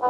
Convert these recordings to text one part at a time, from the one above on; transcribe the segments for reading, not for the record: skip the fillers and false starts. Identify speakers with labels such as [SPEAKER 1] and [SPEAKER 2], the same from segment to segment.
[SPEAKER 1] You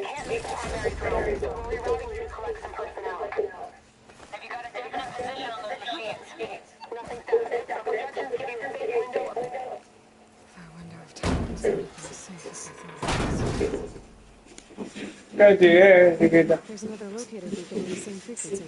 [SPEAKER 1] can't be primary drone. Rerouting you to collect some personnel. Have you got a definite position on those machines? Nothing's definite, but projections give you a big window of...
[SPEAKER 2] I wonder if time is making us safe. There's another locator beacon on the same frequency.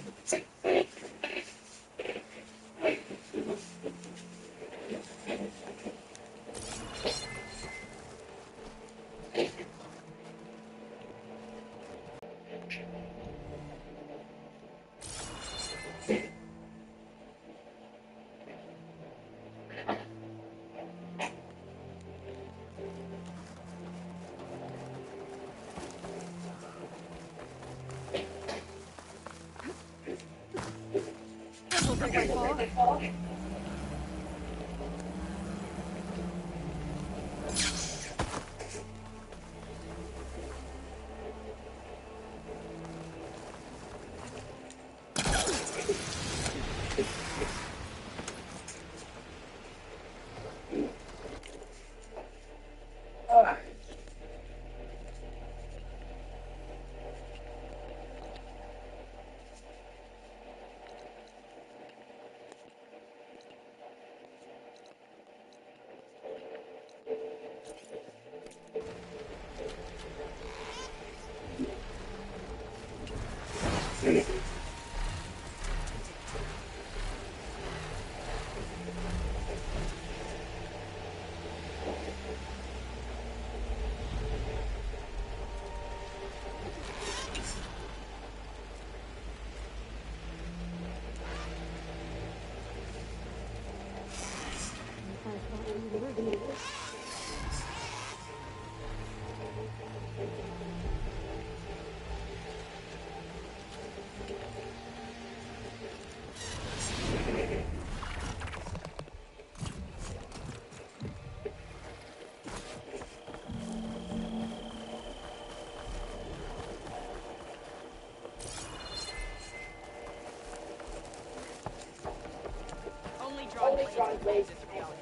[SPEAKER 2] translates into reality.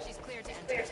[SPEAKER 2] She's cleared to enter.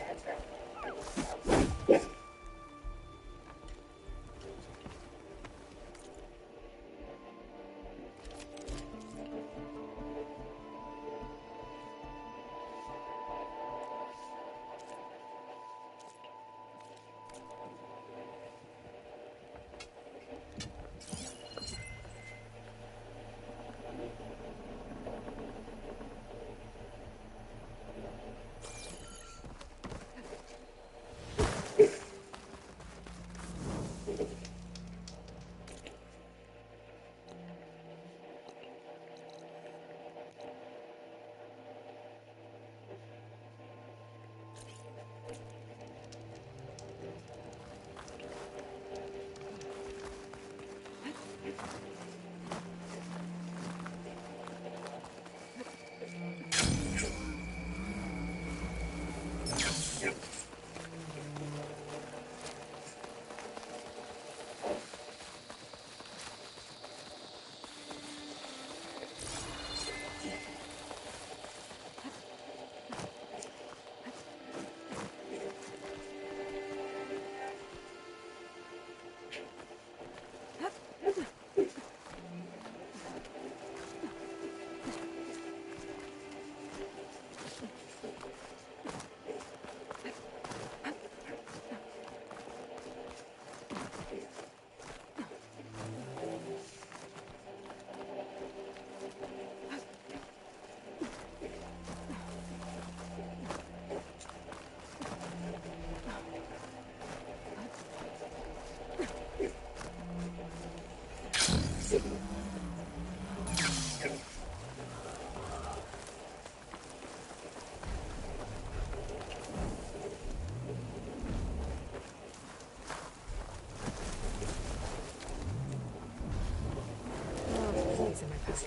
[SPEAKER 2] Oh, he's in my pack.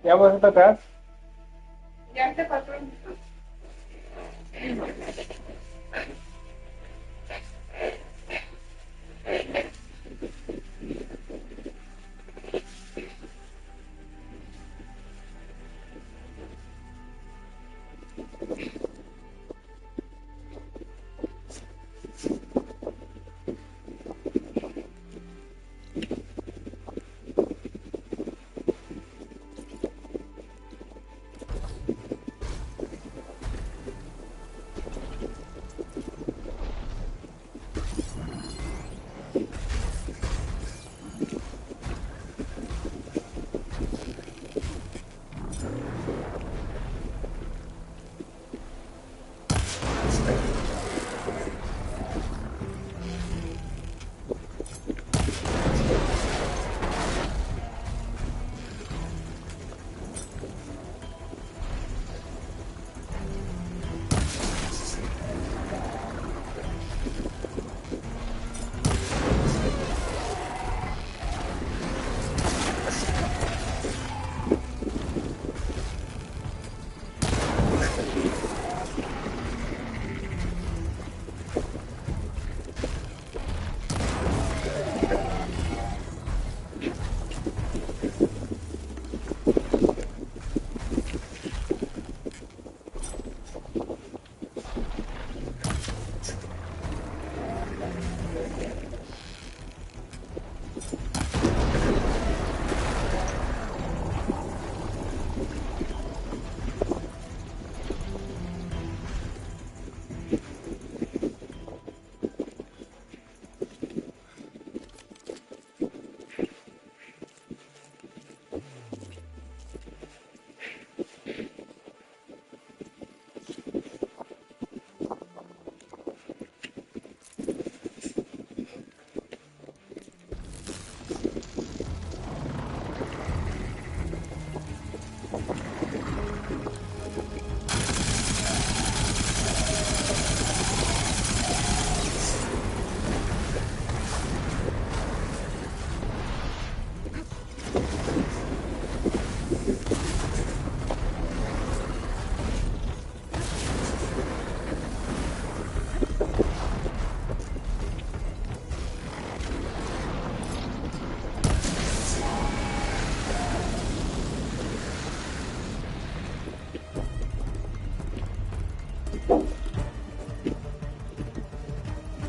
[SPEAKER 3] क्या बोल रहा था?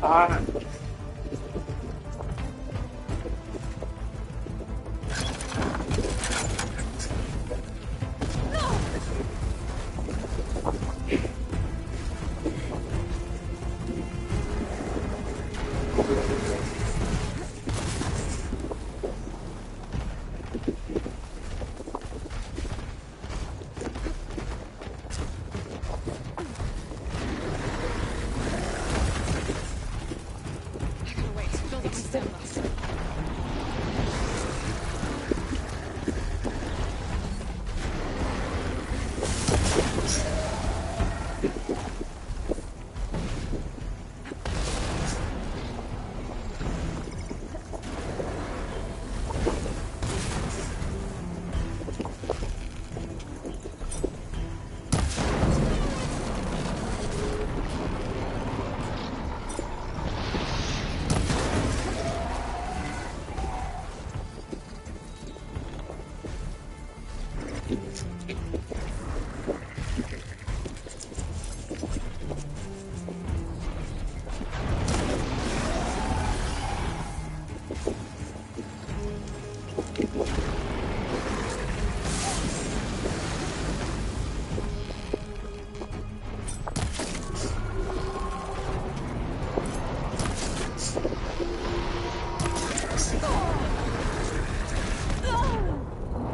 [SPEAKER 3] Ah,
[SPEAKER 2] I gotta wait. Build up my stamina.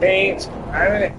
[SPEAKER 3] thanks. I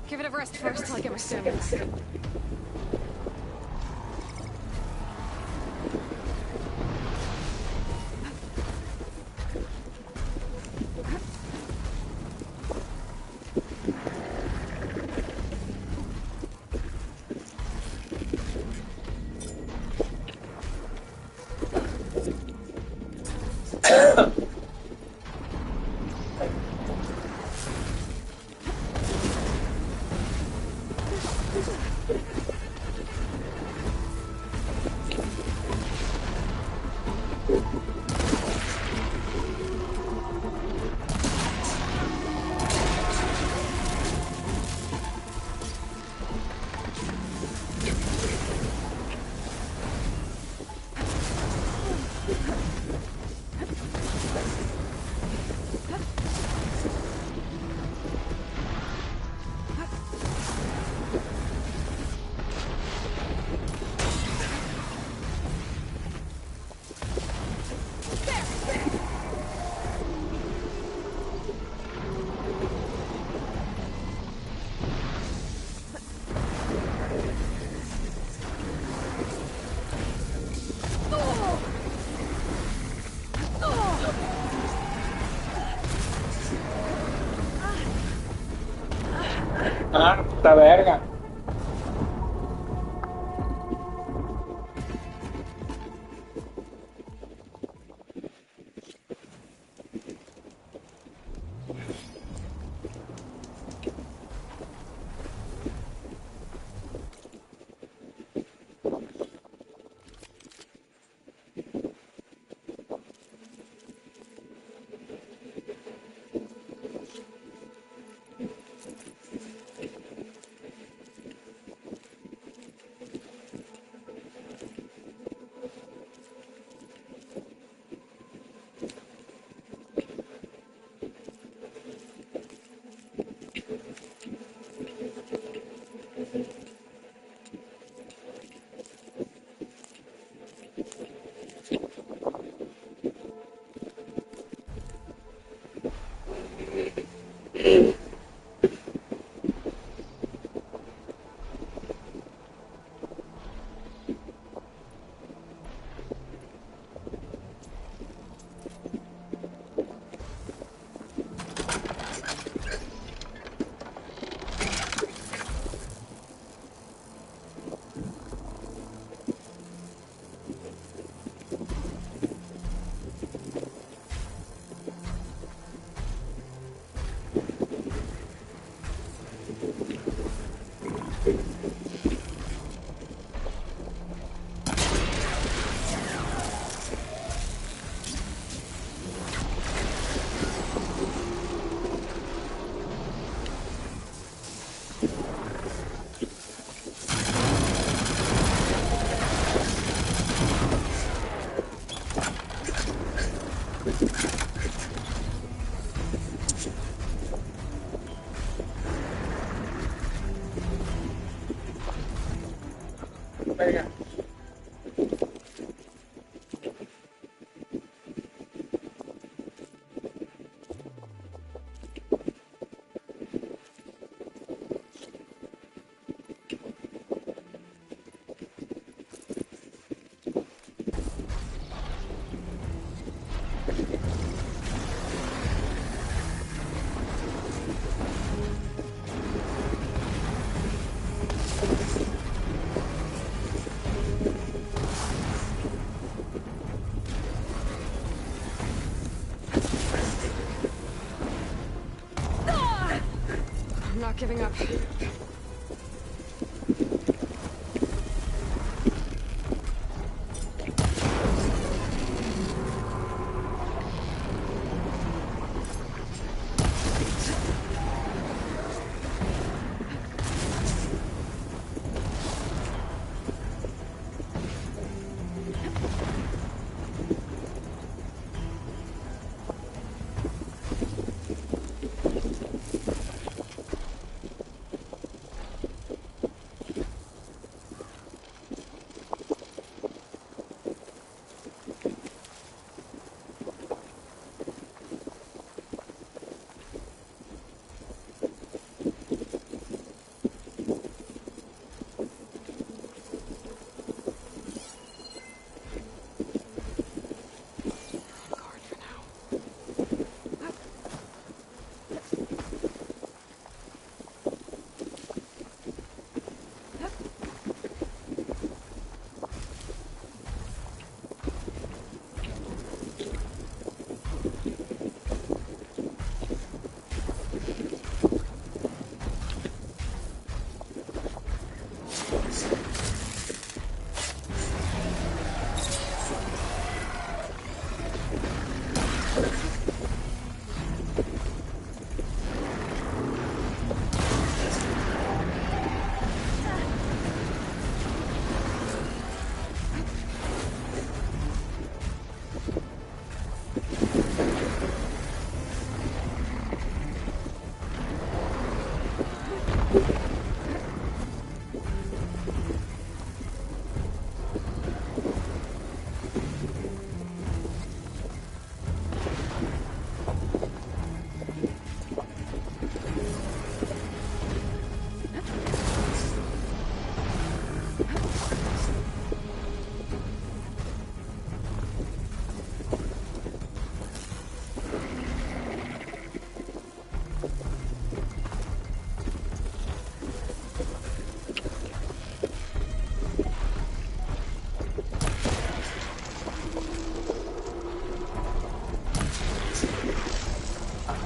[SPEAKER 2] Give it a rest first till I get my stamina.
[SPEAKER 3] verga.
[SPEAKER 2] I'm not giving up.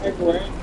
[SPEAKER 3] Ay, güey.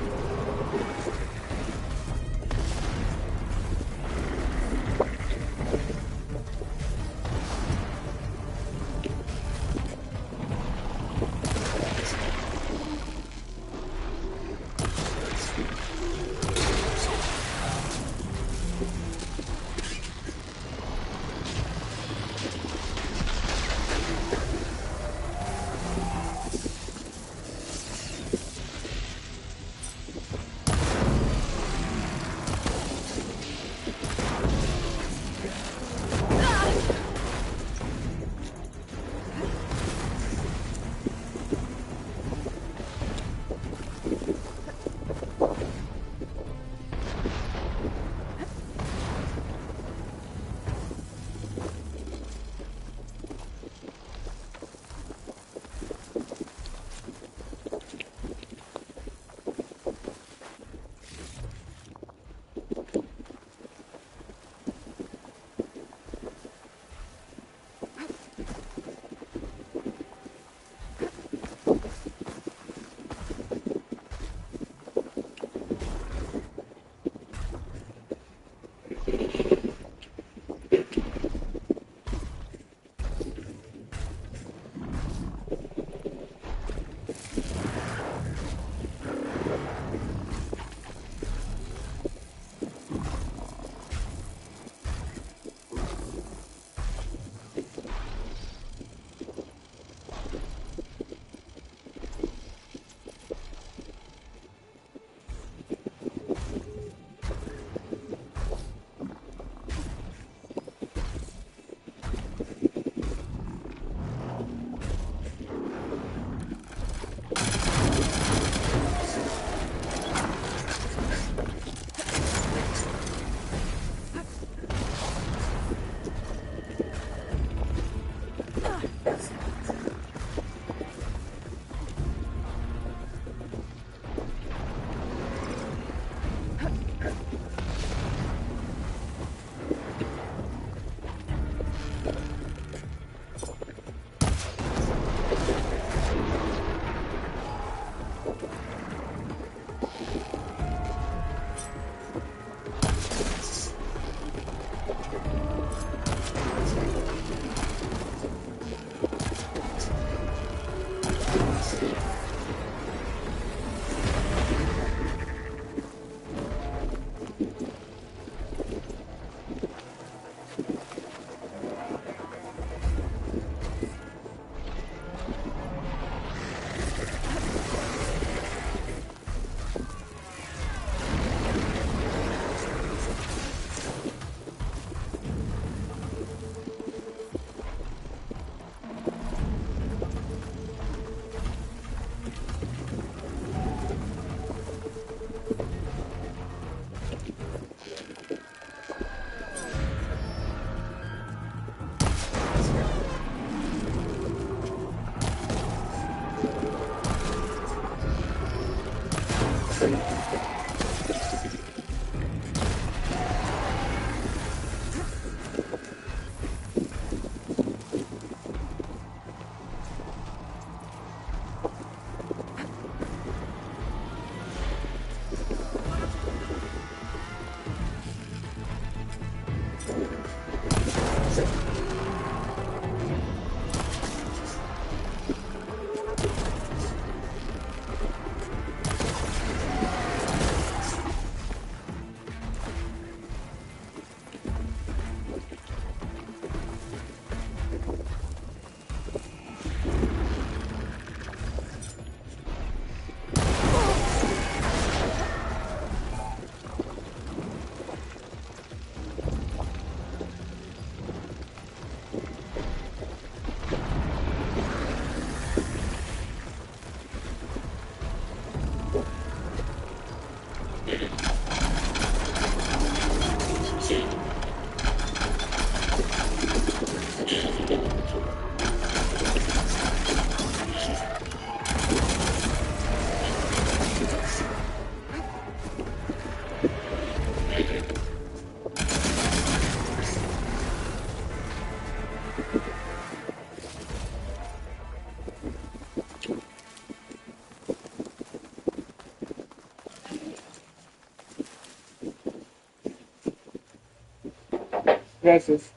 [SPEAKER 3] Gracias.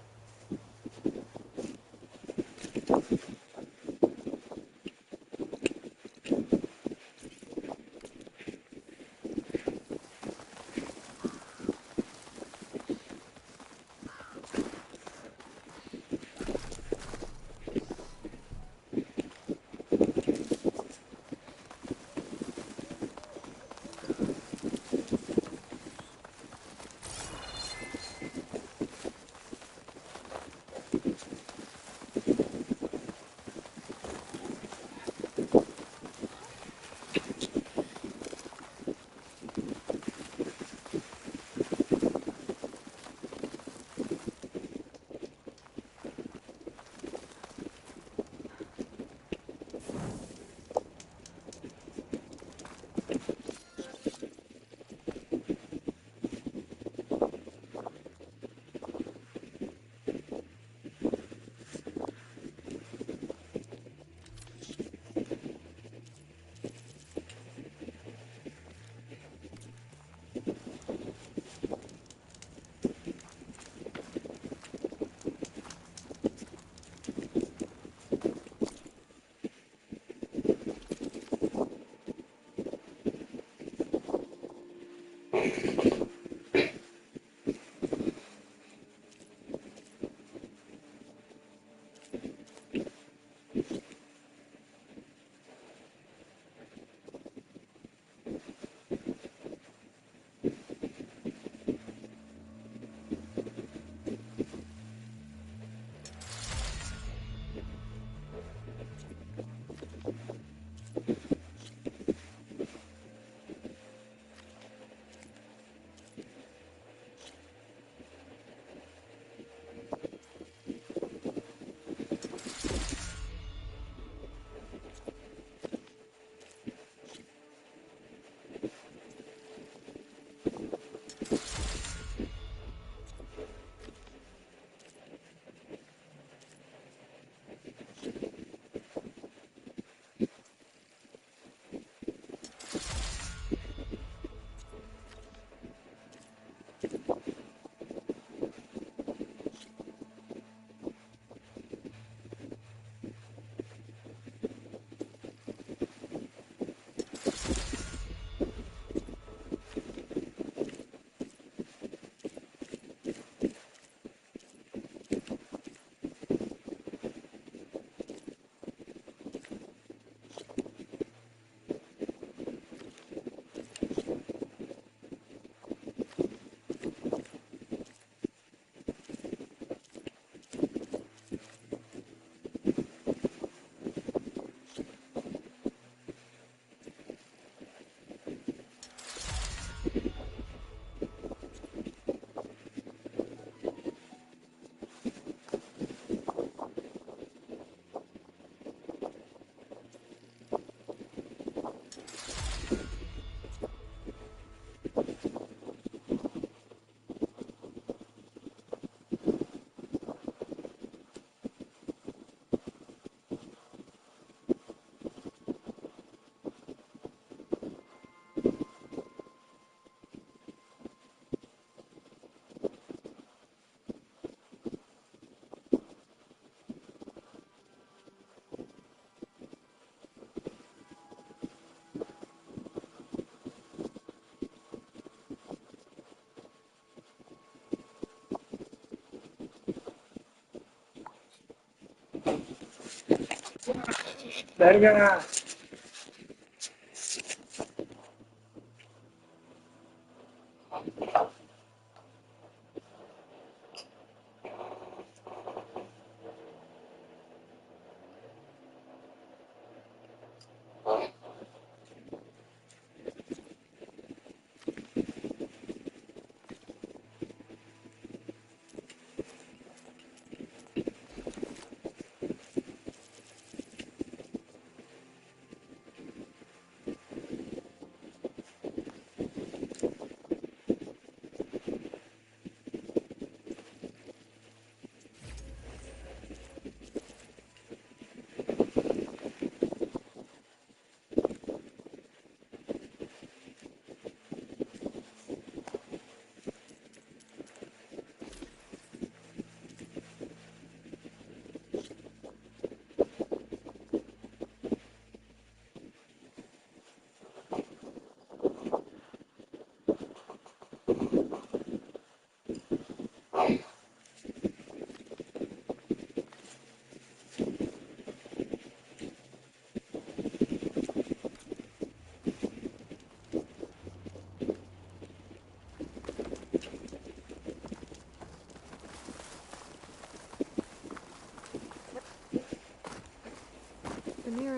[SPEAKER 3] Verga.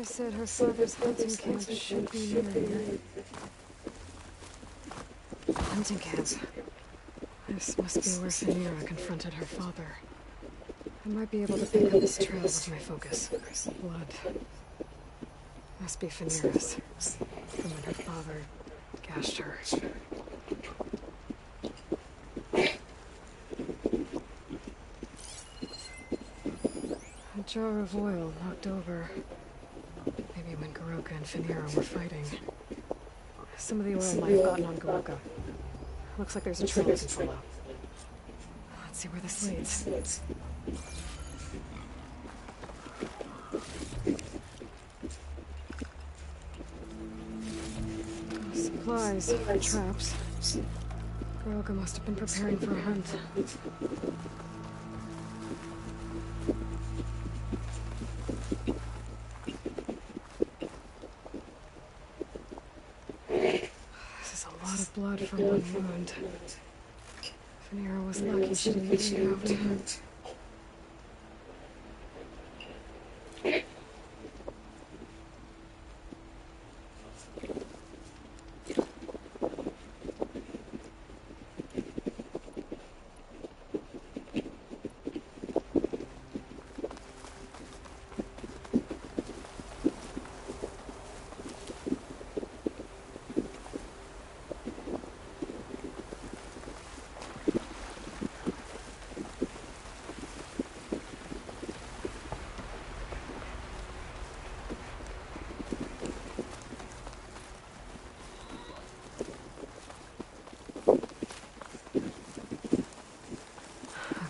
[SPEAKER 2] said her father's hunting camp should be near here. Hunting camp. This must be where Phaneira confronted her father. I might be able to pick up his trail with my focus. Blood. Must be Phaneira's. From when her father gashed her. A jar of oil knocked over. Maybe when Garoka and Phaneira were fighting. Some of the oil might have gotten on Garoka. Looks like there's a trail I can follow. Let's see where this leads. Supplies, traps. Garoka must have been preparing for a hunt. This is a lot of blood from one wound. Phaneira was lucky she didn't bleed out.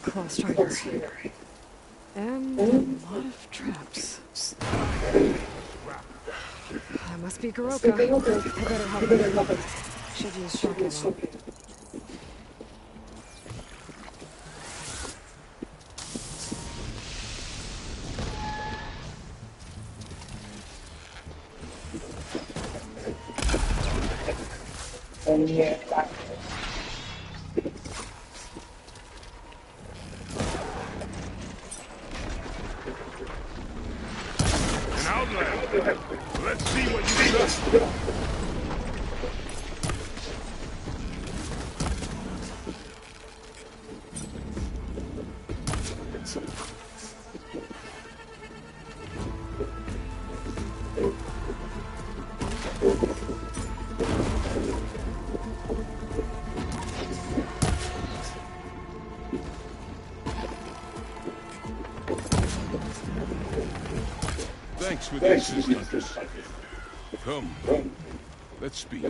[SPEAKER 2] Claw strider. And a lot of traps. That must be Garoka. I better help him. Should use shock ammo.
[SPEAKER 3] And yeah,
[SPEAKER 4] An outlet. Let's see what you got. Thanks for the assistance. Come, let's speak.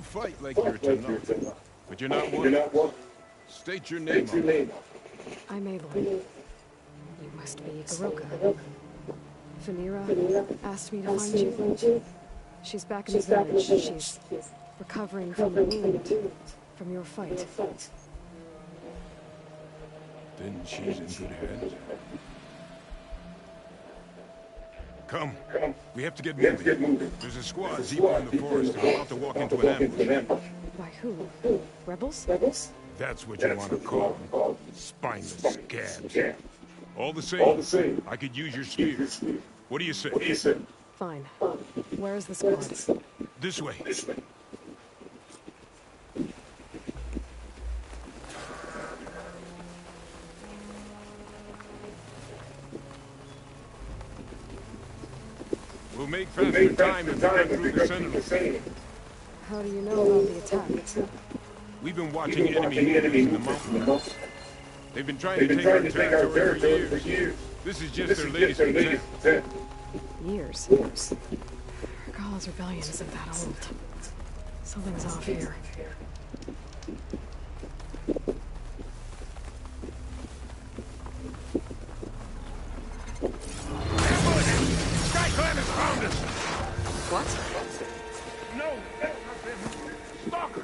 [SPEAKER 4] Fight like you're Tanakh, but you're not one. State your name.
[SPEAKER 2] I'm Aloy. You must be Garoka. Phaneira asked me to find you. She's back in the village. She's recovering from the wound from your fight.
[SPEAKER 4] Then she's in good hands. Come. We have to get moving. There's a squad deep in the forest and about to walk into an ambush.
[SPEAKER 2] By who? Rebels?
[SPEAKER 4] That's what you want to call them. Spineless scabs. All the same, I could use your spear. What do you say?
[SPEAKER 2] Fine. Where is the squad?
[SPEAKER 4] This way. We'll make faster time if we get through the Sentinel.
[SPEAKER 2] How do you know about the attack?
[SPEAKER 4] We've been watching enemy movements in the mountains. They've been trying to take our territory for years. This is just their latest attempt.
[SPEAKER 2] Years? Regal's rebellion isn't that old. Something's off here. What?
[SPEAKER 4] No, that's not them. Stalkers.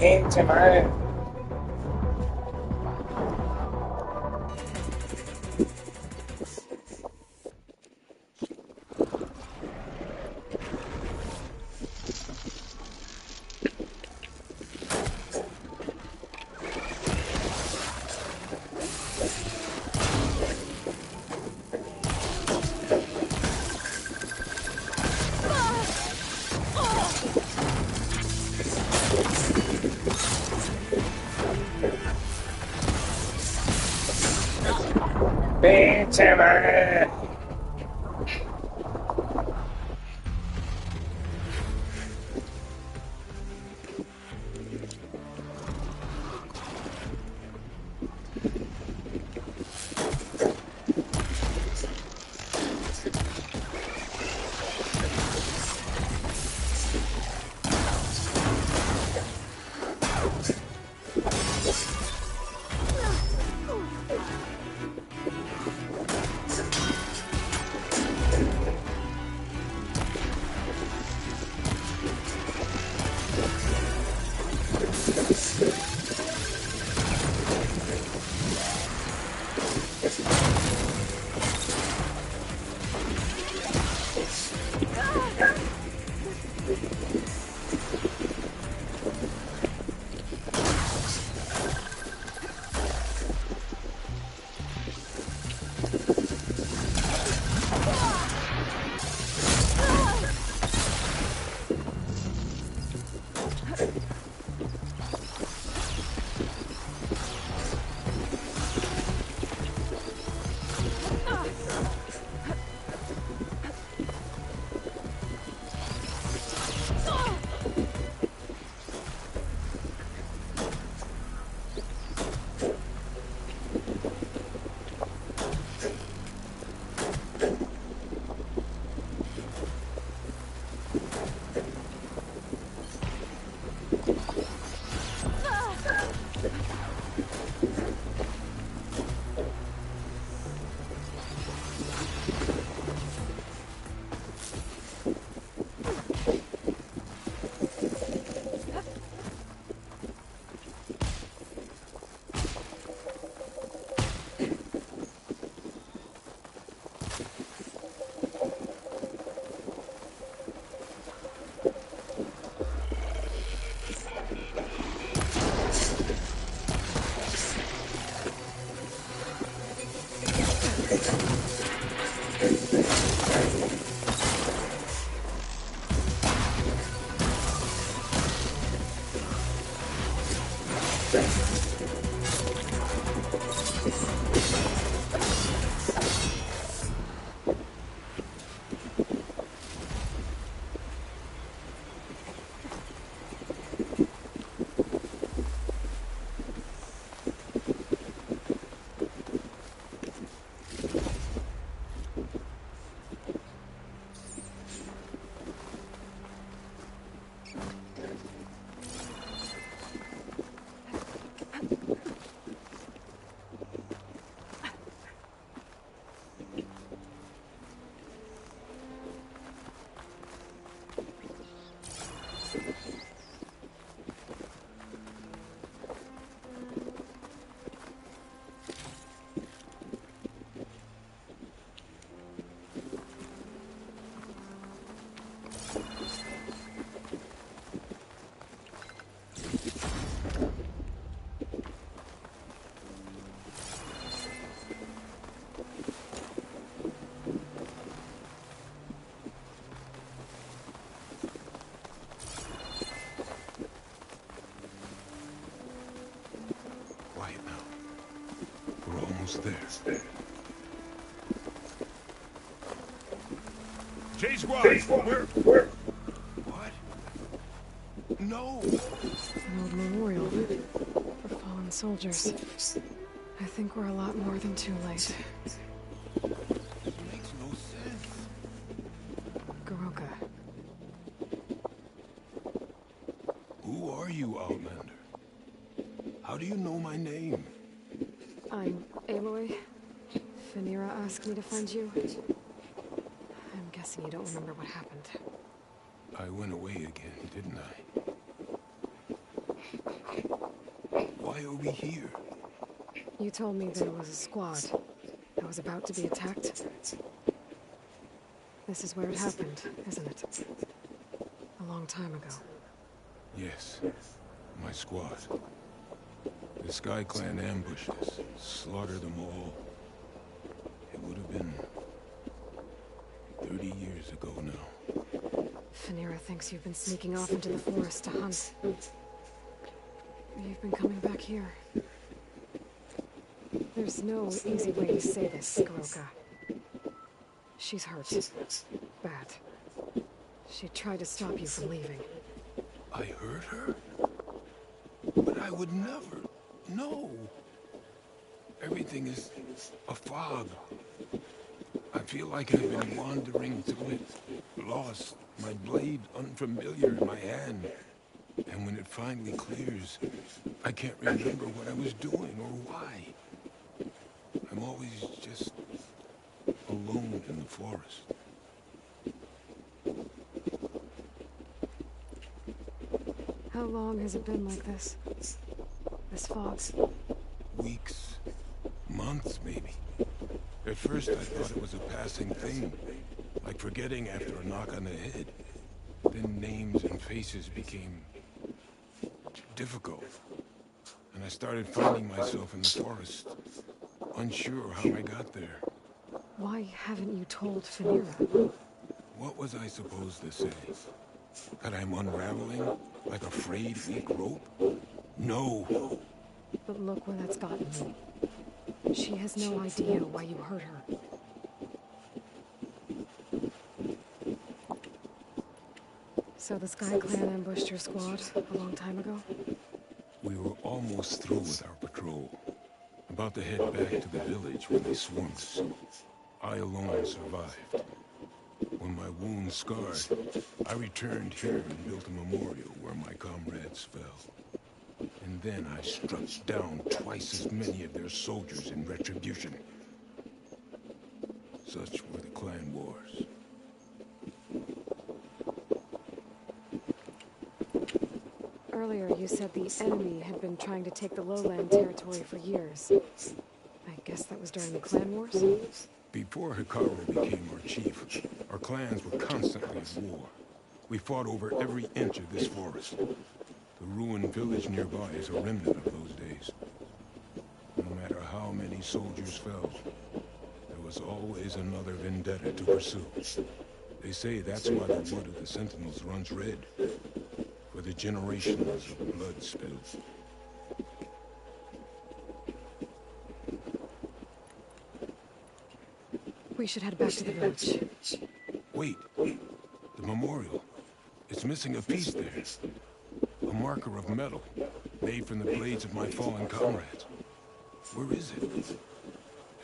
[SPEAKER 3] Gente, madre. Pinche madre.
[SPEAKER 4] There. J Squad, we're... What? No!
[SPEAKER 2] An old memorial for fallen soldiers. I think we're a lot more than too late.
[SPEAKER 4] Makes no sense.
[SPEAKER 2] Garoka.
[SPEAKER 4] Who are you, Outlander? How do you know my name?
[SPEAKER 2] I'm Aloy. Phaneera asked me to find you. I'm guessing you don't remember what happened.
[SPEAKER 4] I went away again, didn't I? Why are we here?
[SPEAKER 2] You told me there was a squad that was about to be attacked. This is where it happened, isn't it? A long time ago.
[SPEAKER 4] Yes, my squad. The Sky Clan ambushed us, slaughtered them all. It would have been 30 years ago now.
[SPEAKER 2] Phaneera thinks you've been sneaking off into the forest to hunt. You've been coming back here. There's no easy way to say this, Garoka. She's hurt. Bad. She tried to stop you from leaving.
[SPEAKER 4] I hurt her? But I would never. No. Everything is a fog. I feel like I've been wandering through it, lost, my blade unfamiliar in my hand. And when it finally clears, I can't remember what I was doing or why. I'm always just alone in the forest.
[SPEAKER 2] How long has it been like this? This fog?
[SPEAKER 4] Weeks, months maybe. At first I thought it was a passing thing, like forgetting after a knock on the head. Then names and faces became difficult. And I started finding myself in the forest, unsure how I got there.
[SPEAKER 2] Why haven't you told Phaneera?
[SPEAKER 4] What was I supposed to say? That I'm unraveling like a frayed weak rope? No.
[SPEAKER 2] But look where that's gotten me. She has no idea why you hurt her. So the Sky Clan ambushed your squad a long time ago?
[SPEAKER 4] We were almost through with our patrol. About to head back to the village when they swarmed us. I alone survived. When from my wounds scarred, I returned here and built a memorial where my comrades fell. And then I struck down twice as many of their soldiers in retribution. Such were the clan wars.
[SPEAKER 2] Earlier, you said the enemy had been trying to take the lowland territory for years. I guess that was during the clan wars?
[SPEAKER 4] Before Hikaru became our chief, our clans were constantly at war. We fought over every inch of this forest. The ruined village nearby is a remnant of those days. No matter how many soldiers fell, there was always another vendetta to pursue. They say that's why the blood of the Sentinels runs red, for the generations of blood spilled.
[SPEAKER 2] We should head back to the village.
[SPEAKER 4] Wait, the memorial. It's missing a piece there. A marker of metal, made from the blades of my fallen comrades. Where is it? It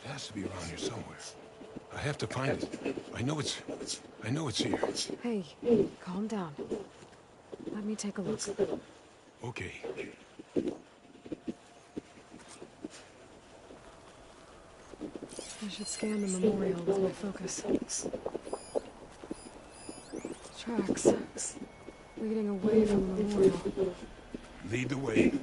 [SPEAKER 4] has to be around here somewhere. I have to find it. I know it's here.
[SPEAKER 2] Hey, calm down. Let me take a look.
[SPEAKER 4] Okay.
[SPEAKER 2] I should scan the memorial with my focus. Tracks leading away from the memorial.
[SPEAKER 4] Lead the way.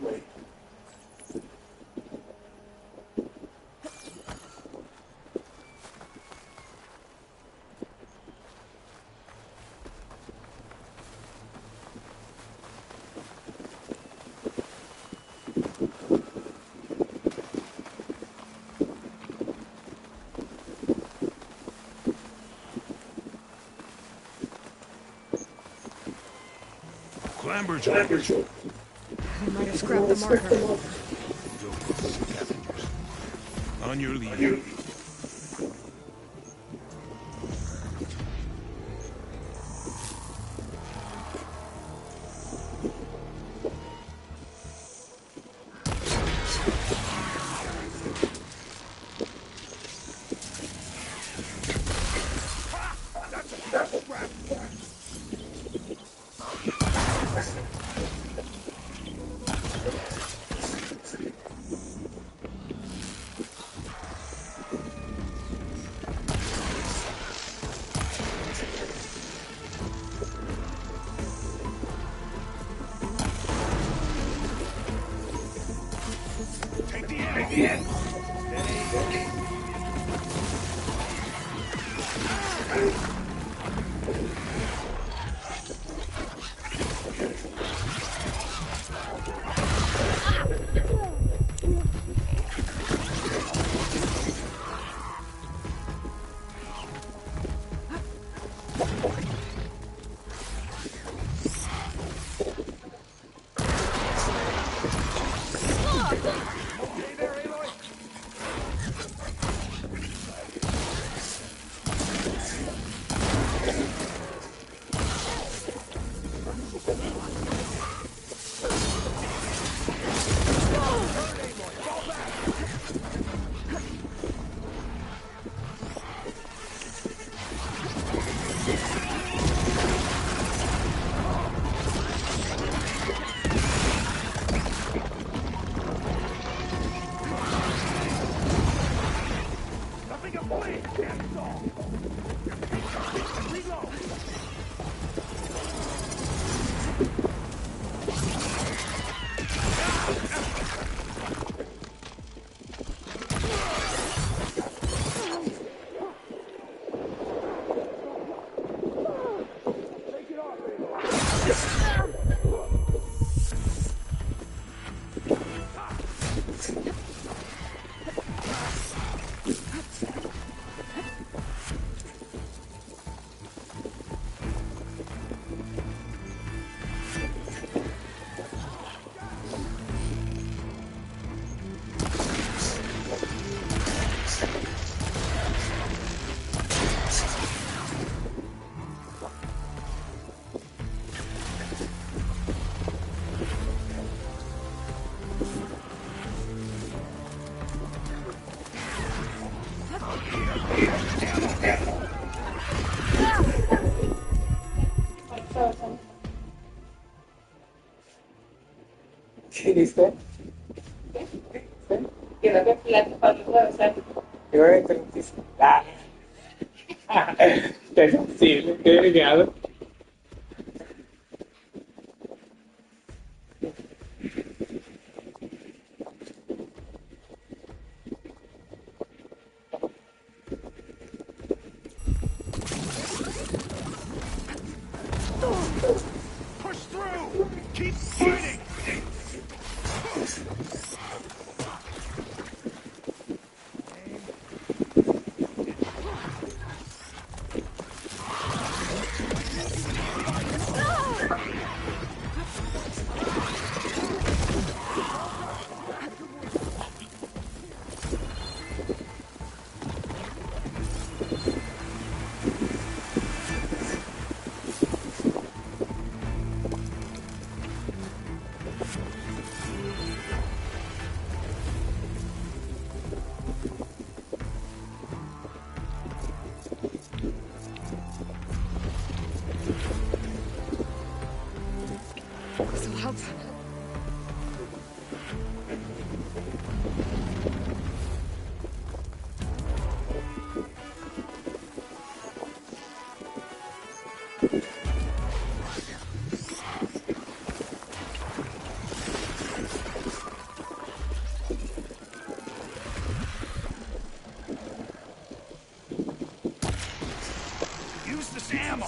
[SPEAKER 4] Clambers.
[SPEAKER 2] I might have scrapped the marker.
[SPEAKER 4] On your lead.
[SPEAKER 3] dice? Quiero que plata para luego, o sea, yo de 35. Qué sensible, qué delgado.
[SPEAKER 4] Push through! Keep fighting!
[SPEAKER 2] This'll help.
[SPEAKER 4] Use this ammo!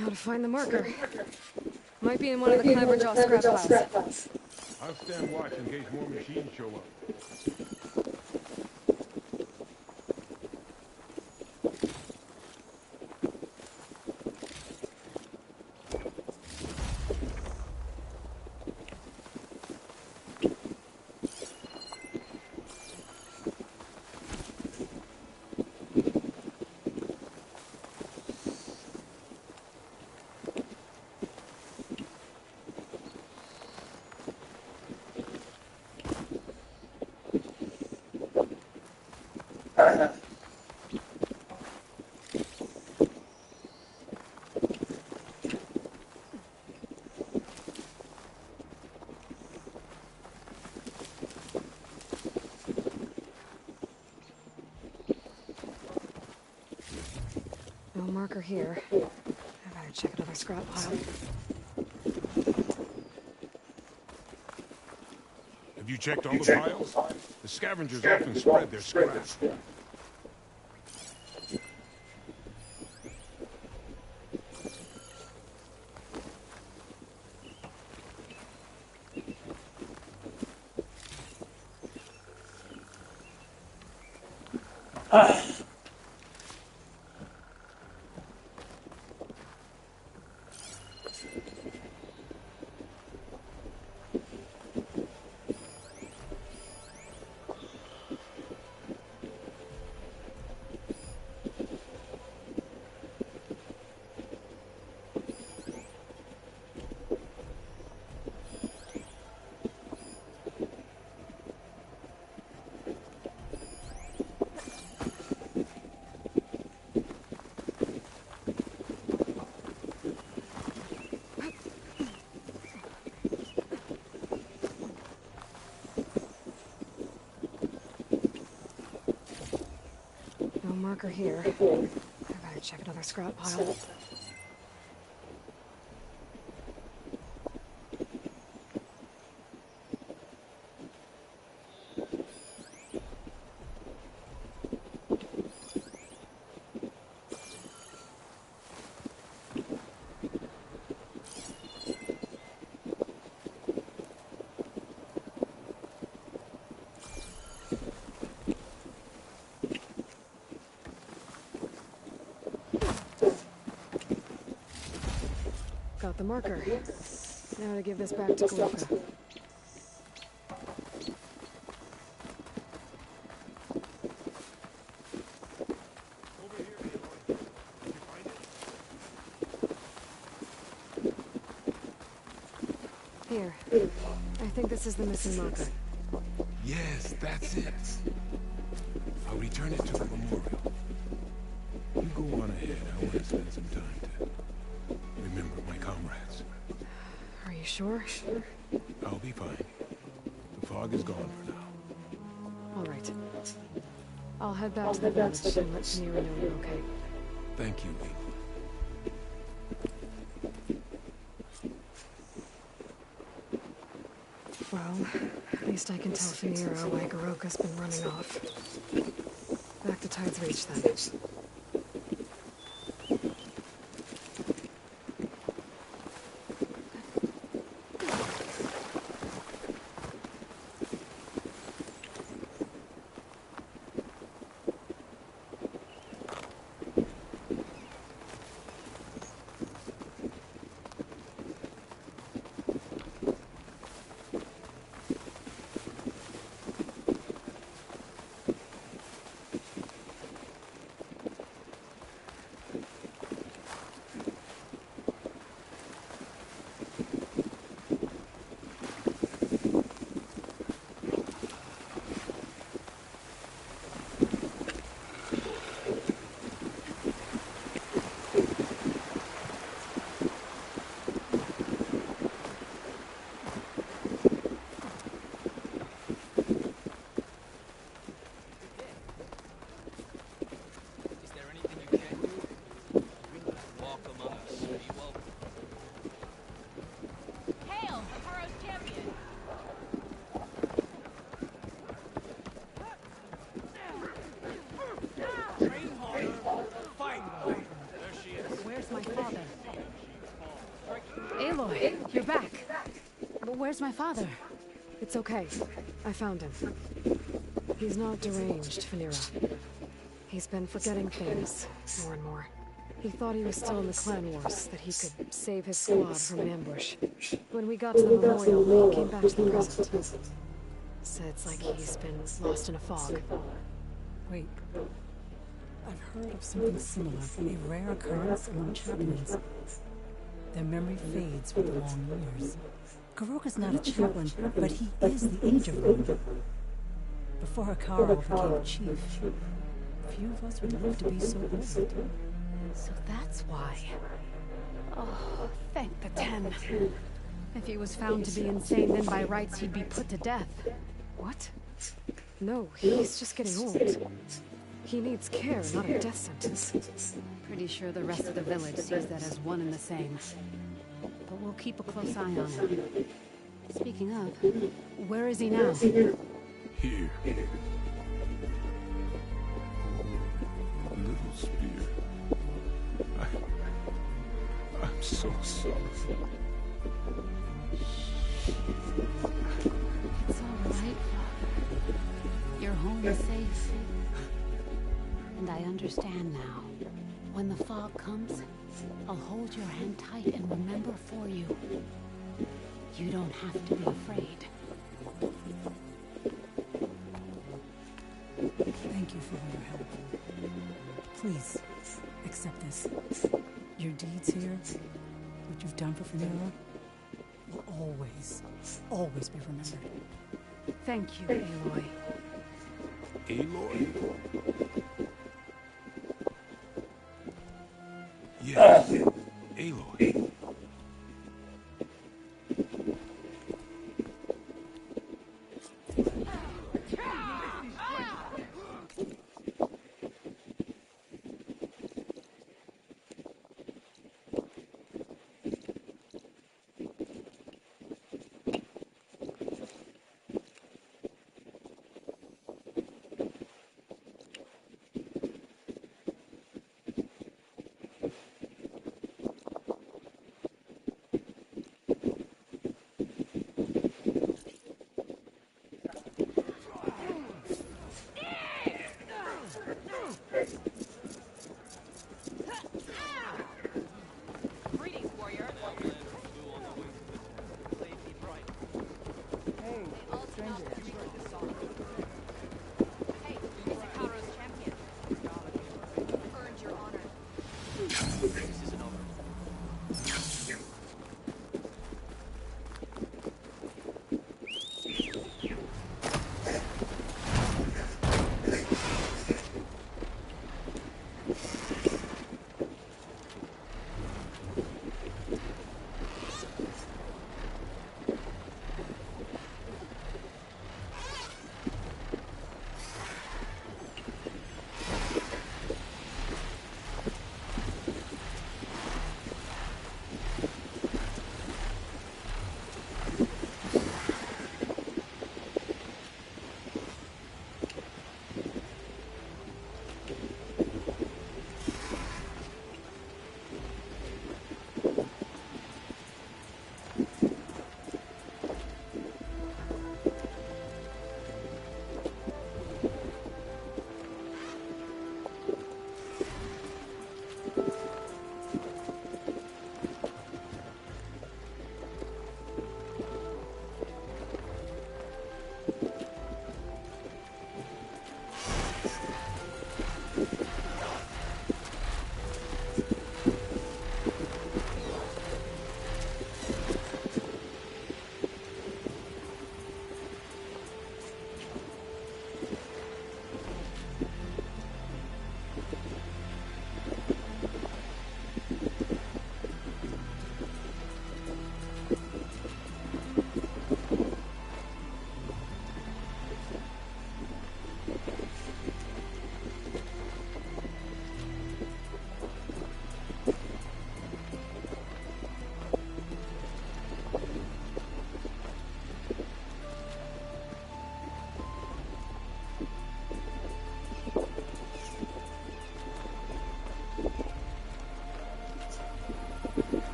[SPEAKER 2] How to find the marker. Might be in one of the Clamberjaw scrap piles.
[SPEAKER 4] I'll stand watch in case more machines show up.
[SPEAKER 2] No marker here. I better check another scrap pile.
[SPEAKER 4] Have you checked all the piles? The scavengers often spread their scrap.
[SPEAKER 2] No marker here. I better check another scrap pile. Got the marker. Now to give this back to Glucka. Here. I think this is the missing marker.
[SPEAKER 4] Yes, that's it. I'll return it to the memorial. You go on ahead. I want to spend some time to remember my comrades.
[SPEAKER 2] Are you sure?
[SPEAKER 4] I'll be fine. The fog is gone for now.
[SPEAKER 2] All right. I'll head back to the village and let Nira know you're okay.
[SPEAKER 4] Thank you, Lee.
[SPEAKER 2] Well, at least I can tell Finira why Garoka's been running off. Back to Tide's Reach, then. You're back.
[SPEAKER 5] But where's my father?
[SPEAKER 2] It's okay. I found him. He's not deranged, Finira. He's been forgetting things, more and more. He thought he was still in the clan wars, that he could save his squad from an ambush. When we got to the memorial, he came back to the present. So it's like he's been lost in a fog.
[SPEAKER 6] Wait. I've heard of something similar, a rare occurrence among chaplains. Their memory fades with the long years. Garoka's not a chaplain, but he is the age of one. Before Hakaro became chief, few of us would live to be so old.
[SPEAKER 5] So that's why. Oh, thank the 10. If he was found to be insane, then by rights he'd be put to death.
[SPEAKER 2] What? No, he's just getting old. He needs care, not a death sentence.
[SPEAKER 5] Pretty sure the rest of the village sees that as one and the same. But we'll keep a close eye on him. Speaking of, where is he now?
[SPEAKER 4] Here. Oh, little spear. I'm so sorry.
[SPEAKER 5] It's all right, Father. Your home is safe. And I understand now. When the fog comes, I'll hold your hand tight and remember for you. You don't have to be afraid.
[SPEAKER 6] Thank you for all your help. Please, accept this. Your deeds here, what you've done for Fenira, will always, always be remembered.
[SPEAKER 2] Thank you, Aloy.
[SPEAKER 4] Aloy? Yes, Aloy.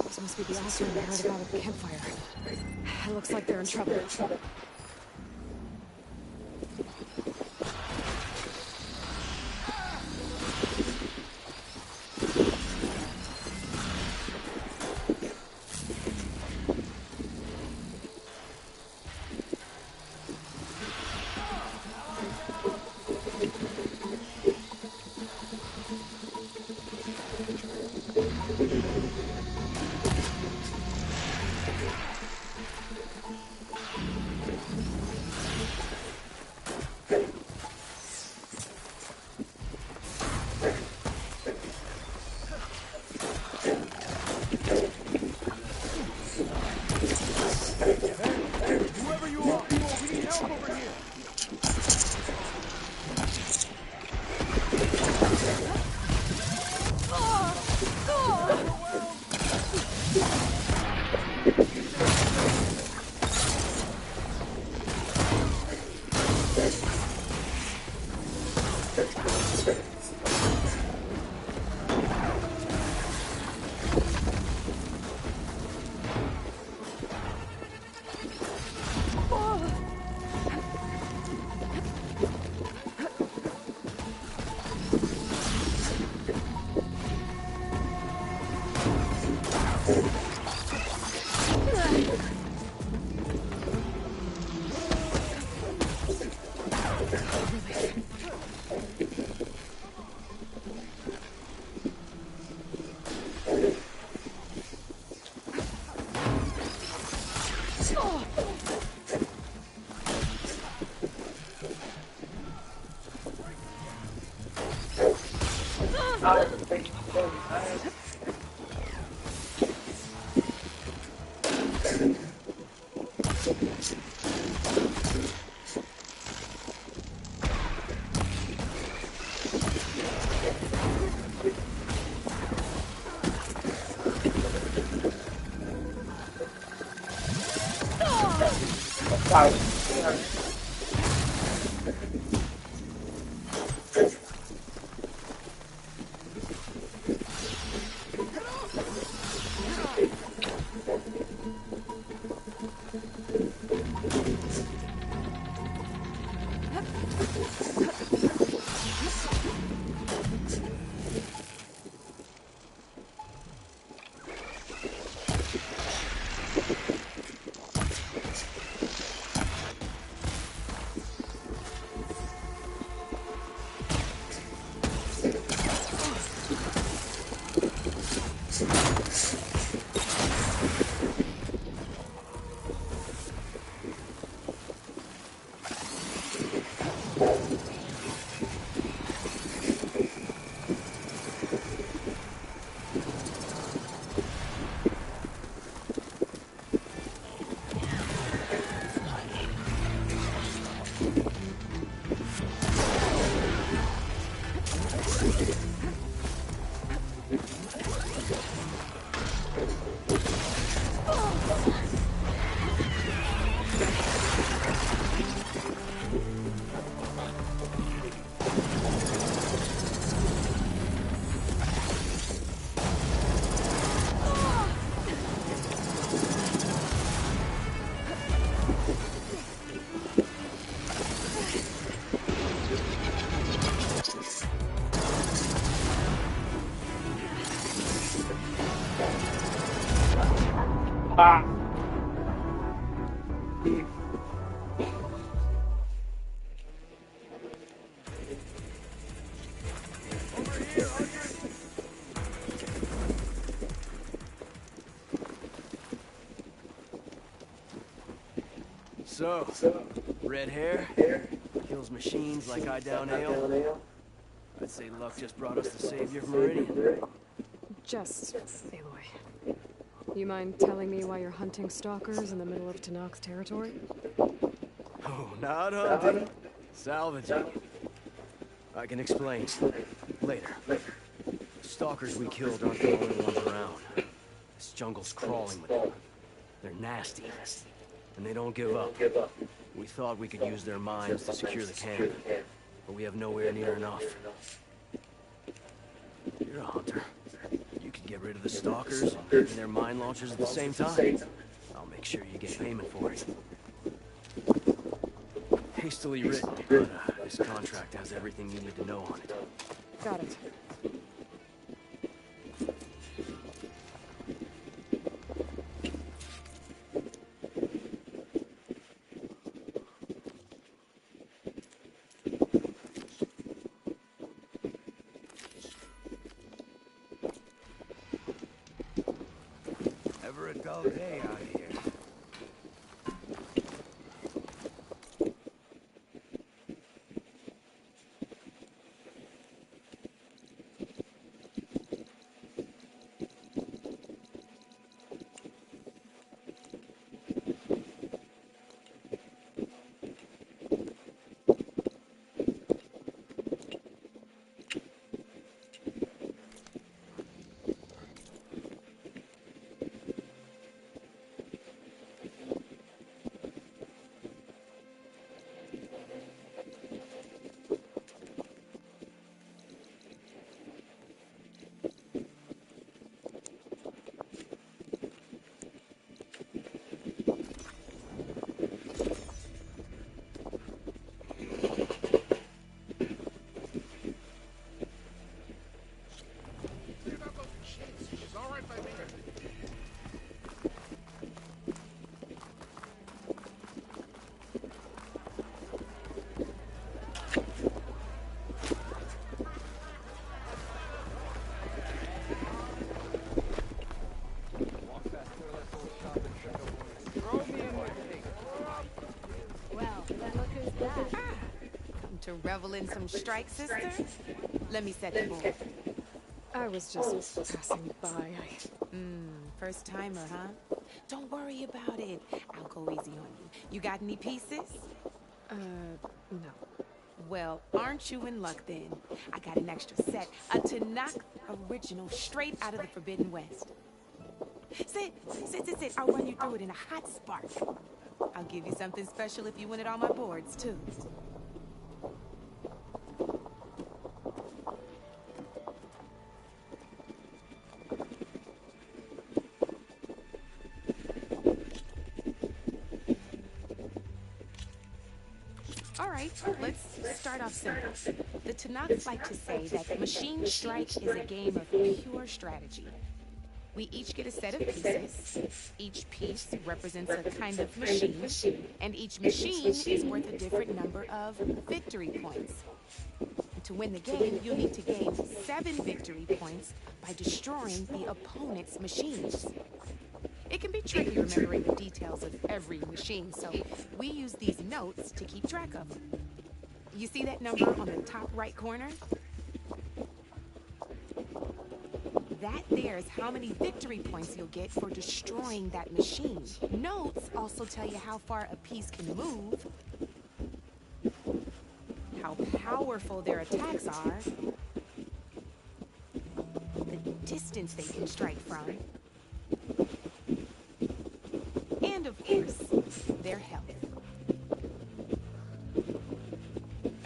[SPEAKER 2] This must be the asshole we heard about at the campfire. It looks like they're in trouble.
[SPEAKER 4] Whoever you are, we need help over here.
[SPEAKER 7] So, red hair, kills machines like I down ale. I'd say luck just brought us the savior of Meridian.
[SPEAKER 2] Just Aloy. You mind telling me why you're hunting stalkers in the middle of Tanak's territory?
[SPEAKER 7] Oh, not hunting. Salvaging. I can explain. Later. The stalkers we killed aren't the only ones around. This jungle's crawling with them. They're nasty. And they don't give up. We thought we could use their mines to secure the camp. But we have nowhere near enough. You're a hunter. You could get rid of the stalkers and their mine launchers at the same time. I'll make sure you get payment for it. Hastily written, but this contract has everything you need to know on it.
[SPEAKER 2] Got it.
[SPEAKER 4] Ever a dull day out here?
[SPEAKER 5] Well, look who's back. Come to revel in some strike, sister? Let me set the mood.
[SPEAKER 2] I was just passing by.
[SPEAKER 5] First timer, huh? Don't worry about it. I'll go easy on you. You got any pieces?
[SPEAKER 2] No.
[SPEAKER 5] Well, aren't you in luck then? I got an extra set, a Tanakh original, straight out of the Forbidden West. Sit. I'll run you through it in a hot spark. I'll give you something special if you win it on my boards, too. All right, let's start off simple. The Tanakhs like to say that Machine Strike is a game of pure strategy. We each get a set of pieces. Each piece represents a kind of machine, and each machine is worth a different number of victory points. And to win the game, you'll need to gain 7 victory points by destroying the opponent's machines. It can be tricky remembering the details of every machine, so we use these notes to keep track of them. You see that number on the top right corner? That there is how many victory points you'll get for destroying that machine. Notes also tell you how far a piece can move, how powerful their attacks are, the distance they can strike from, and of course, their health.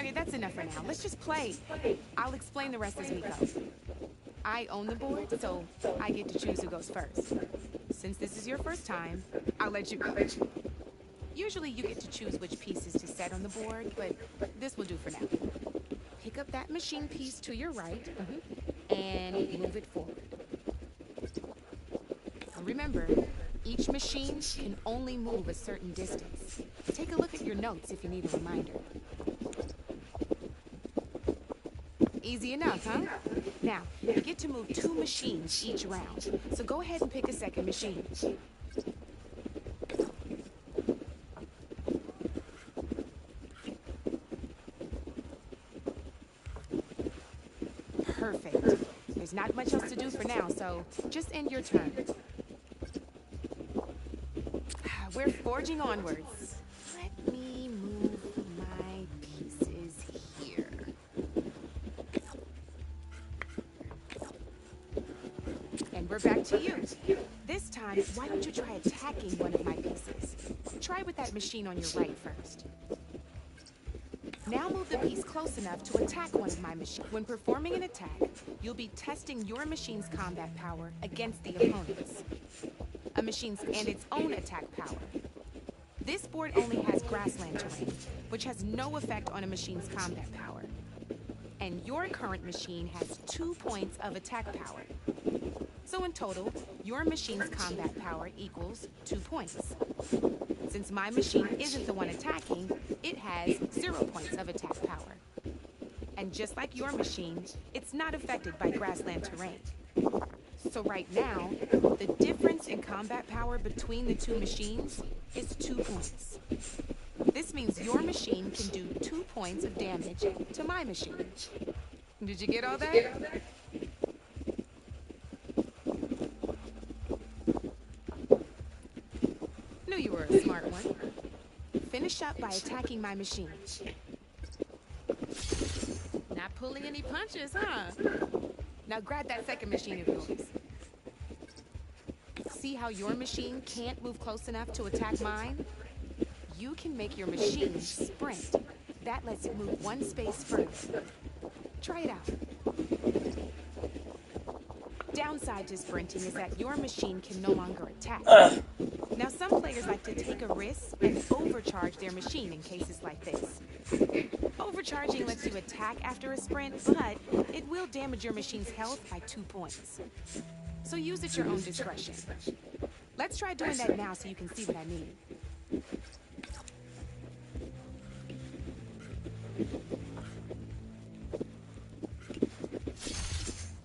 [SPEAKER 5] Okay, that's enough for now. Let's just play. I'll explain the rest as we go. I own the board, so I get to choose who goes first. Since this is your first time, I'll let you go. Usually you get to choose which pieces to set on the board, but this will do for now. Pick up that machine piece to your right, and move it forward. Now remember, each machine can only move a certain distance. Take a look at your notes if you need a reminder. Easy enough, huh? Now, you get to move 2 machines each round, so go ahead and pick a second machine. Perfect. There's not much else to do for now, so just end your turn.
[SPEAKER 8] We're forging onwards. Let me move my pieces here. And we're back to you. This time, why don't you try attacking one of my pieces? Try with that machine on your right first. Now move the piece close enough to attack one of my machines. When performing an attack, you'll be testing your machine's combat power against the opponent's. A machine's and its own attack power. This board only has grassland terrain, which has no effect on a machine's combat power. And your current machine has 2 points of attack power. So in total, your machine's combat power equals 2 points. Since my machine isn't the one attacking, it has 0 points of attack power. And just like your machine, it's not affected by grassland terrain. So right now, the difference in combat power between the two machines is 2 points. This means your machine can do 2 points of damage to my machine. Did you get all that? Knew you were a smart one. Finish up by attacking my machine. Not pulling any punches, huh? Now grab that second machine of yours. See how your machine can't move close enough to attack mine? You can make your machine sprint. That lets it move 1 space further. Try it out. Downside to sprinting is that your machine can no longer attack. Now some players like to take a risk and overcharge their machine in cases like this. Overcharging lets you attack after a sprint, but it will damage your machine's health by 2 points. So use at your own discretion. Let's try doing that now so you can see what I mean.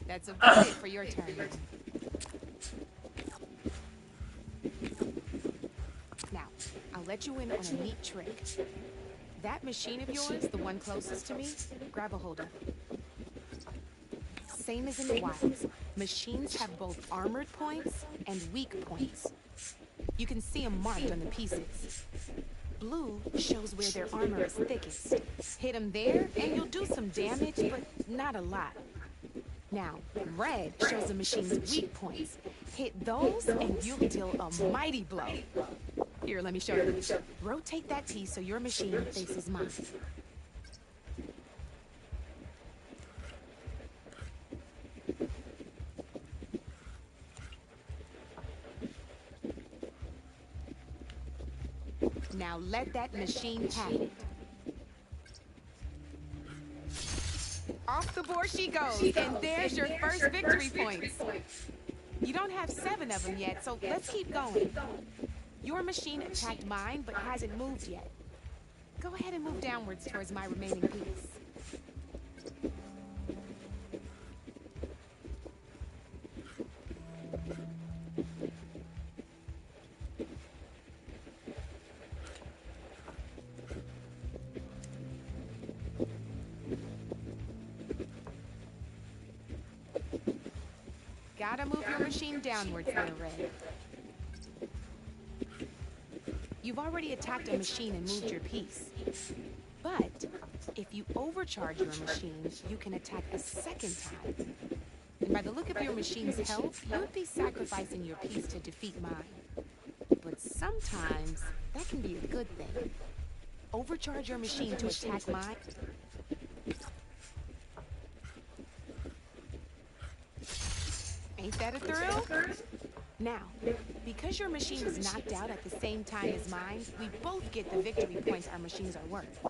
[SPEAKER 8] That's about it for your turn. Now, I'll let you in on a neat trick. That machine of yours, the one closest to me, grab a hold of it. Same as in the wilds, machines have both armored points and weak points. You can see them marked on the pieces. Blue shows where their armor is thickest. Hit them there, and you'll do some damage, but not a lot. Now, red shows the machine's weak points. Hit those, and you'll deal a mighty blow. Here, let me show you. Rotate that piece so your machine faces mine. Now let that machine have it. Off the board she goes, and there's your first victory points. You don't have 7 of them yet, so let's keep going. Your machine attacked mine, but hasn't moved yet. Go ahead and move downwards towards my remaining piece. Gotta move your machine downwards, little red. You've already attacked a machine and moved your piece. But if you overcharge your machine, you can attack a second time. And by the look of your machine's health, you'd be sacrificing your piece to defeat mine. But sometimes that can be a good thing. Overcharge your machine to attack mine. Ain't that a thrill? Now, because your machine was knocked out at the same time as mine, we both get the victory points our machines are worth.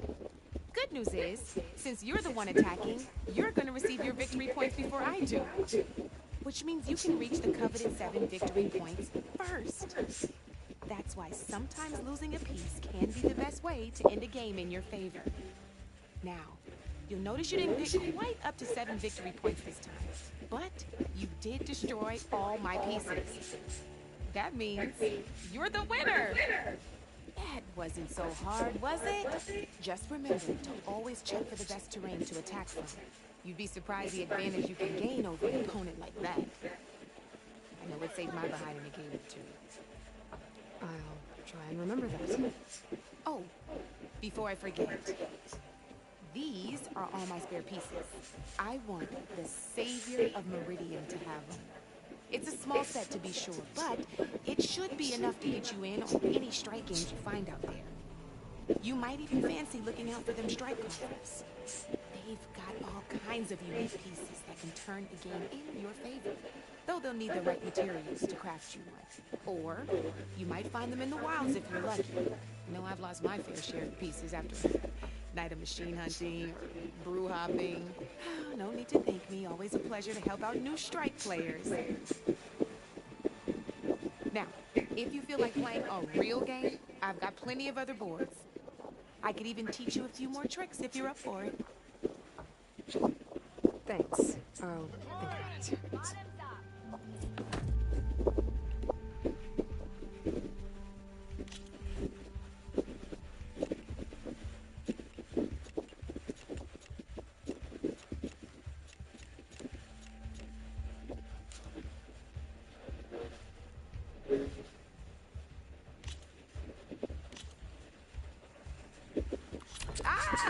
[SPEAKER 8] Good news is, since you're the one attacking, you're going to receive your victory points before I do. Which means you can reach the coveted 7 victory points first. That's why sometimes losing a piece can be the best way to end a game in your favor. Now, you'll notice you didn't get quite up to 7 victory points this time. But you did destroy all my pieces. That means you're the winner! That wasn't so hard, was it? Just remember to always check for the best terrain to attack from. You'd be surprised the advantage you can gain over an opponent like that. I know it saved my behind in a game or two.
[SPEAKER 2] I'll try and remember that.
[SPEAKER 8] Oh, before I forget, these are all my spare pieces. I want the Savior of Meridian to have them. It's a small set to be sure, but it should be enough to get you in on any strike games you find out there. You might even fancy looking out for them strike coffers. They've got all kinds of unique pieces that can turn a game in your favor, though they'll need the right materials to craft you one. Or you might find them in the wilds if you're lucky. You know, I've lost my fair share of pieces after a night of machine hunting or brew hopping. No need to thank me. Always a pleasure to help out new strike players. Now, if you feel like playing a real game, I've got plenty of other boards. I could even teach you a few more tricks if you're up for it.
[SPEAKER 2] Thanks. I'll think about it.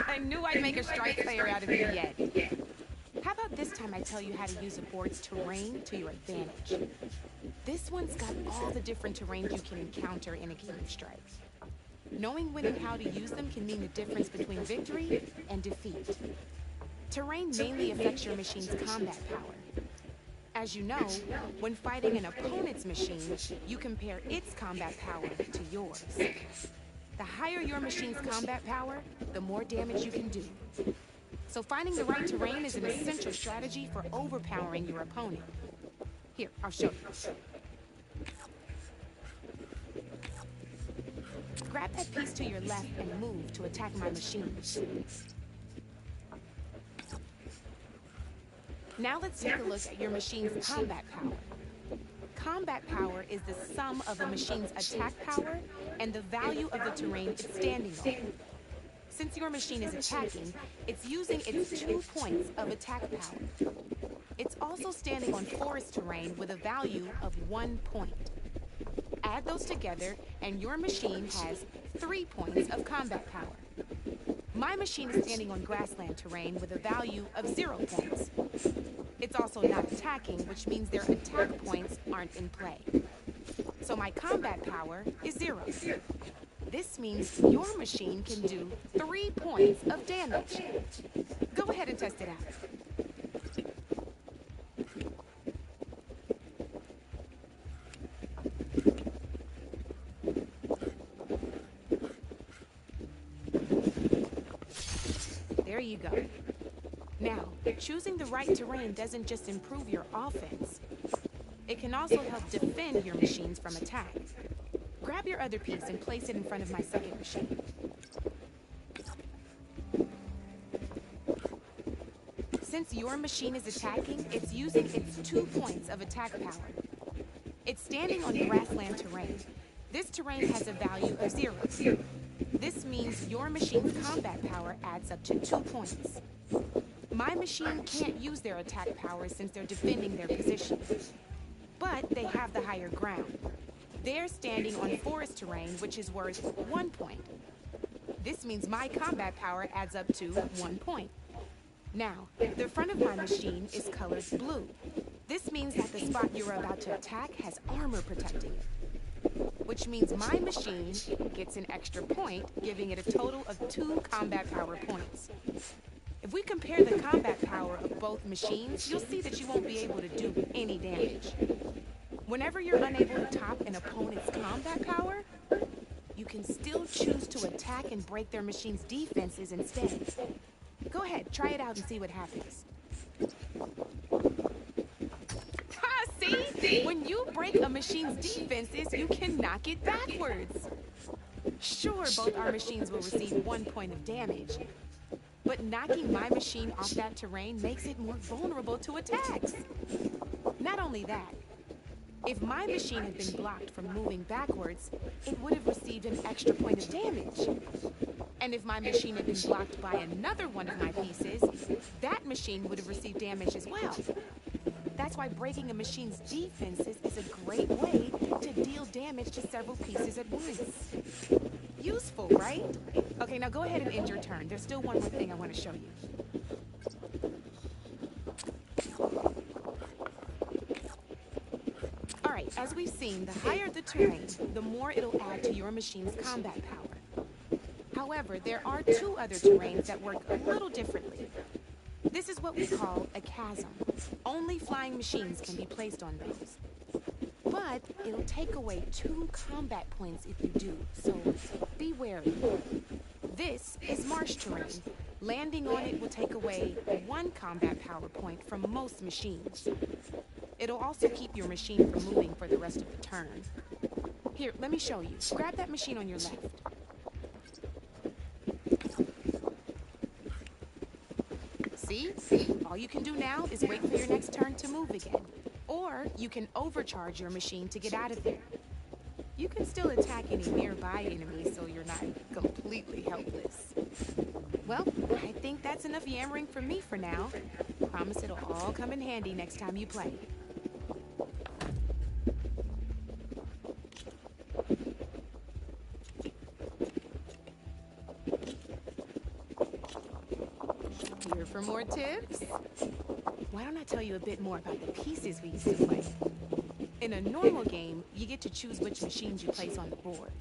[SPEAKER 8] I knew I'd make a strike player out of you yet. How about this time I tell you how to use a board's terrain to your advantage? This one's got all the different terrains you can encounter in a game of strike. Knowing when and how to use them can mean the difference between victory and defeat. Terrain mainly affects your machine's combat power. As you know, when fighting an opponent's machine, you compare its combat power to yours. The higher your machine's combat power, the more damage you can do. So finding the right terrain is an essential strategy for overpowering your opponent. Here, I'll show you. Grab that piece to your left and move to attack my machine. Now let's take a look at your machine's combat power. Combat power is the sum of a machine's attack power and the value of the terrain it's standing on. Since your machine is attacking, it's using its 2 points of attack power. It's also standing on forest terrain with a value of 1 point. Add those together, and your machine has 3 points of combat power. My machine is standing on grassland terrain with a value of 0 points. It's also not attacking, which means their attack points aren't in play. So my combat power is 0. This means your machine can do 3 points of damage. Go ahead and test it out. There you go. Now, choosing the right terrain doesn't just improve your offense. It can also help defend your machines from attack. Grab your other piece and place it in front of my second machine. Since your machine is attacking, it's using its 2 points of attack power. It's standing on grassland terrain. This terrain has a value of 0. This means your machine's combat power adds up to 2 points. My machine can't use their attack power since they're defending their position. But they have the higher ground. They're standing on forest terrain, which is worth 1 point. This means my combat power adds up to 1 point. Now, the front of my machine is colored blue. This means that the spot you're about to attack has armor protecting it, which means my machine gets an extra point, giving it a total of 2 combat power points. If we compare the combat power of both machines, you'll see that you won't be able to do any damage. Whenever you're unable to top an opponent's combat power, you can still choose to attack and break their machine's defenses instead. Go ahead, try it out and see what happens. Ha, see? When you break a machine's defenses, you can knock it backwards. Sure, both our machines will receive 1 point of damage, but knocking my machine off that terrain makes it more vulnerable to attacks. Not only that, if my machine had been blocked from moving backwards, it would have received an extra point of damage. And if my machine had been blocked by another one of my pieces, that machine would have received damage as well. That's why breaking a machine's defenses is a great way to deal damage to several pieces at once. Useful, right? Okay, now go ahead and end your turn. There's still one more thing I want to show you. All right, as we've seen, the higher the terrain, the more it'll add to your machine's combat power. However, there are two other terrains that work a little differently. This is what we call a chasm. Only flying machines can be placed on those. But it'll take away 2 combat points if you do, so be wary. This is marsh terrain. Landing on it will take away 1 combat power point from most machines. It'll also keep your machine from moving for the rest of the turn. Here, let me show you. Grab that machine on your left. See? All you can do now is wait for your next turn to move again. Or you can overcharge your machine to get out of there. You can still attack any nearby enemies so you're not completely helpless. Well, I think that's enough yammering from me for now. Promise it'll all come in handy next time you play. Here for more tips? Why don't I tell you a bit more about the pieces we used to play? In a normal game, you get to choose which machines you place on the board.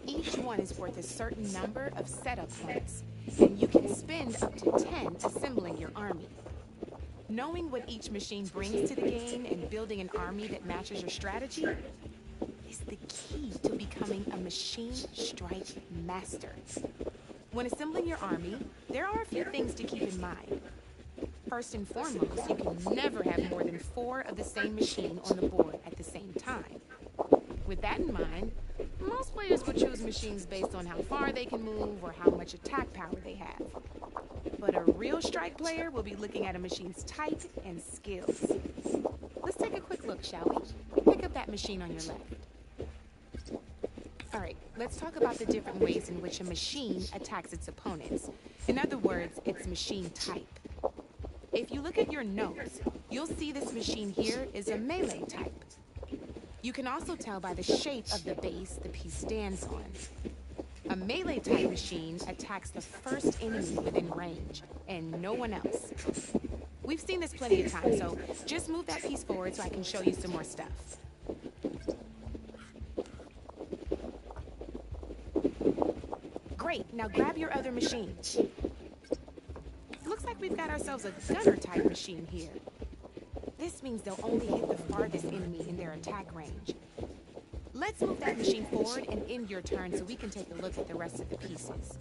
[SPEAKER 8] Each one is worth a certain number of setup points, and you can spend up to 10 assembling your army. Knowing what each machine brings to the game and building an army that matches your strategy is the key to becoming a machine strike master. When assembling your army, there are a few things to keep in mind. First and foremost, you can never have more than 4 of the same machine on the board at the same time. With that in mind, most players would choose machines based on how far they can move or how much attack power they have. But a real strike player will be looking at a machine's type and skills. Let's take a quick look, shall we? Pick up that machine on your left. All right, let's talk about the different ways in which a machine attacks its opponents. In other words, its machine type. If you look at your notes, you'll see this machine here is a melee type. You can also tell by the shape of the base the piece stands on. A melee type machine attacks the first enemy within range, and no one else. We've seen this plenty of times, so just move that piece forward so I can show you some more stuff. Great, now grab your other machine. Looks like we've got ourselves a gunner type machine here. This means they'll only hit the farthest enemy in their attack range. Let's move that machine forward and end your turn so we can take a look at the rest of the pieces.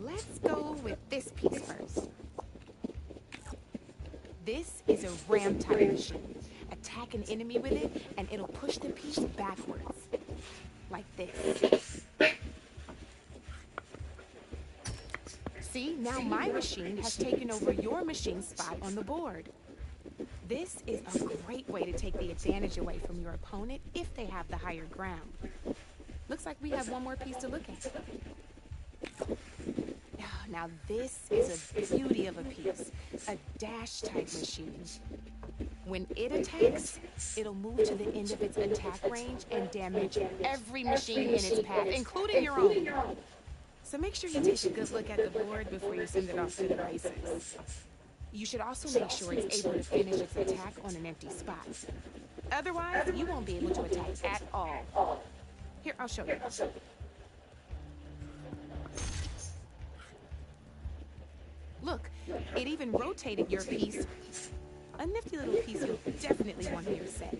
[SPEAKER 8] Let's go with this piece first. This is a ram type machine. Attack an enemy with it and it'll push the piece backwards. Like this. See, now my machine has taken over your machine's spot on the board. This is a great way to take the advantage away from your opponent if they have the higher ground. Looks like we have one more piece to look at. Now this is a beauty of a piece, a dash type machine. When it attacks, it'll move to the end of its attack range and damage every machine in its path, including your own. So make sure you take a good look at the board before you send it off to the races. You should also make sure it's able to finish its attack on an empty spot. Otherwise, you won't be able to attack at all. Here, I'll show you. Look, it even rotated your piece. A nifty little piece you'll definitely want in your set.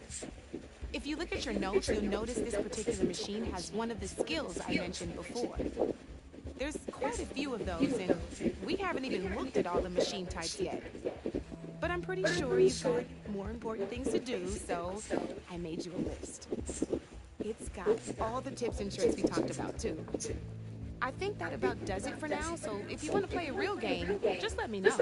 [SPEAKER 8] If you look at your notes, you'll notice this particular machine has one of the skills I mentioned before. There's quite a few of those, and we haven't even looked at all the machine types yet. But I'm pretty sure you've got more important things to do, so I made you a list. It's got all the tips and tricks we talked about, too. I think that about does it for now, so if you want to play a real game, just let me know.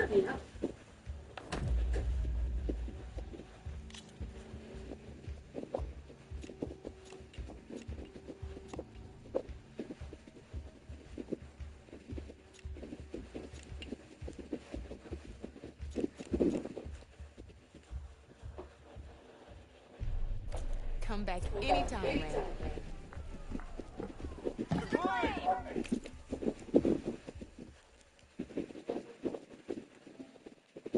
[SPEAKER 8] Come back anytime, Ray.